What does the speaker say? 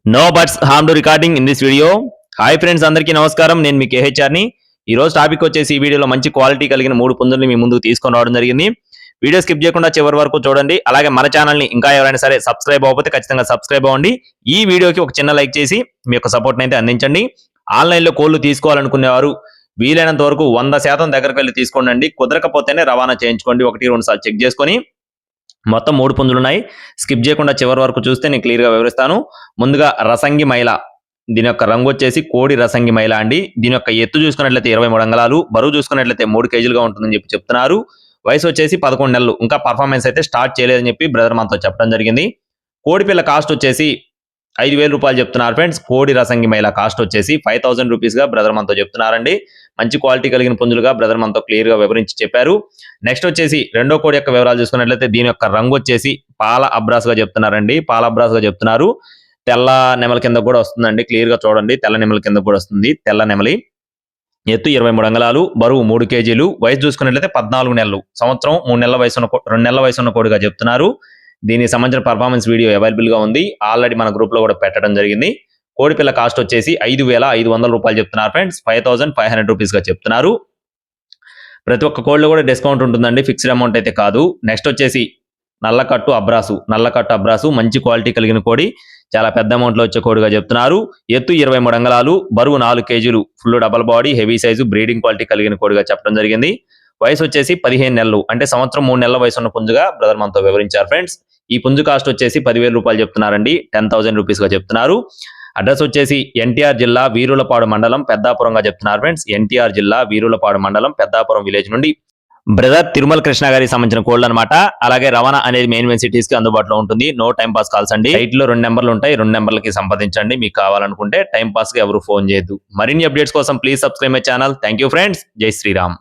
No buts harm to recording in this video. Hi friends, అందరికీ నమస్కారం. నేను మీ కేహెచ్ఆర్ని. ఈ రోజు టాపిక్ వచ్చేసి ఈ వీడియోలో మంచి క్వాలిటీ కలిగిన 3 పుంజుల్ని మీ ముందుకు తీసుకొని రావడం జరిగింది. వీడియో స్కిప్ చేయకుండా చివరి వరకు చూడండి. అలాగే మన ఛానల్ని ఇంకా ఎవరైనా సరే సబ్స్క్రైబ్ అవ్వకపోతే ఖచ్చితంగా సబ్స్క్రైబ్ అవ్వండి. ఈ వీడియోకి ఒక చిన్న లైక్ చేసి మీ యొక్క సపోర్ట్ని అయితే అందించండి. ఆన్లైన్లో కోళ్లు తీసుకోవాలనుకునేవారు వీలైనంత వరకు 100% దగ్గరకు వెళ్ళి తీసుకోండి. కుదరకపోతేనే రవాణా చేయించుకోండి. 1-2 సార్లు చెక్ చేసుకొని. మొత్తం 3 పుంజులు ఉన్నాయి. స్కిప్ చేయకుండా చివరి వరకు చూస్తే నేను క్లియర్ గా వివరిస్తాను. ముందుగా రసంగి మైల. దీని యొక్క రంగు వచ్చేసి కోడి రసంగి మైల అండి. దీని యొక్క ఎత్తు చూసుకున్నట్లయితే 23 అంగుళాలు, బరువు చూసుకున్నట్లయితే 3 కేజీలుగా ఉంటుందని చెప్తున్నారు. వయసు వచ్చేసి 11 నెలలు. ఇంకా పర్ఫార్మెన్స్ అయితే స్టార్ట్ చేయలేదని చెప్పి బ్రదర్ మనతో చెప్పడం జరిగింది. కోడి పిల్ల కాస్ట్ వచ్చేసి 5,000 రూపాయలు చెప్తున్నారు ఫ్రెండ్స్. కోడి రసంగి మైల కాస్ట్ వచ్చేసి 5,000 రూపీస్ గా బ్రదర్ మనతో చెప్తున్నారండి. మంచి క్వాలిటీ కలిగిన పుంజులుగా బ్రదర్ మనతో క్లియర్ గా వివరించి చెప్పారు. నెక్స్ట్ వచ్చేసి రెండో కోడి యొక్క వివరాలు చూసుకున్నట్లయితే దీని యొక్క రంగు వచ్చేసి పాల అబ్రాస్ గా చెప్తున్నారండి. పాల అబ్రాస్ గా చెప్తున్నారు. తెల్ల నెమల కింద కూడా వస్తుందండి. క్లియర్ గా చూడండి, తెల్ల నెమల కింద కూడా వస్తుంది. తెల్ల నెమలి. ఎత్తు 23 అంగుళాలు, బరువు 3 కేజీలు. వయసు చూసుకున్నట్లయితే 14 నెలలు. సంవత్సరం 2 నెలల వయసు ఉన్న కోడిగా చెప్తున్నారు. దీనికి సంబంధించిన పర్ఫార్మెన్స్ వీడియో అవైలబుల్ గా ఉంది. ఆల్రెడీ మన గ్రూప్ లో కూడా పెట్టడం జరిగింది. కోడి పిల్ల కాస్ట్ వచ్చేసి 5,500 రూపాయలు చెప్తున్నారు ఫ్రెండ్స్. 5,500 రూపీస్ గా చెప్తున్నారు. ప్రతి ఒక్క కోడిలో కూడా డిస్కౌంట్ ఉంటుందండి, ఫిక్స్డ్ అమౌంట్ అయితే కాదు. నెక్స్ట్ వచ్చేసి నల్లకట్టు అబ్రాసు. మంచి క్వాలిటీ కలిగిన కోడి, చాలా పెద్ద అమౌంట్ లో వచ్చే కోడిగా చెప్తున్నారు. ఎత్తు 23 అంగుళాలు, బరువు 4 కేజీలు. Full double body, heavy size, breeding quality కలిగిన కోడిగా చెప్పడం జరిగింది. వయసు వచ్చేసి 15 నెలలు, అంటే సంవత్సరం 3 నెలల వయసు ఉన్న పుంజుగా బ్రదర్ మనతో వివరించారు ఫ్రెండ్స్. ఈ పుంజు కాస్ట్ వచ్చేసి 10,000 రూపాయలు చెప్తున్నారండి. 10,000 రూపీస్ గా చెప్తున్నారు. అడ్రస్ వచ్చేసి ఎన్టీఆర్ జిల్లా వీరులపాడు మండలం పెద్దాపురంగా చెప్తున్నారు ఫ్రెండ్స్. ఎన్టీఆర్ జిల్లా వీరులపాడు మండలం పెద్దాపురం విలేజ్ నుండి బ్రదర్ తిరుమల కృష్ణ గారికి సంబంధించిన కోళ్ళు అనమాట. అలాగే రవాణా అనేది మెయిన్ సిటీస్ కి అందుబాటులో ఉంటుంది. నో టైం పాస్ కాల్స్ అండి. సైట్ లో 2 నెంబర్లు ఉంటాయి. 2 నెంబర్లకి సంప్రదించండి. మీకు కావాలనుకుంటే టైం పాస్ కి ఎవరు ఫోన్ చేయొద్దు. మరిన్ని అప్డేట్స్ కోసం please subscribe my channel. Thank you friends. జై శ్రీరామ్.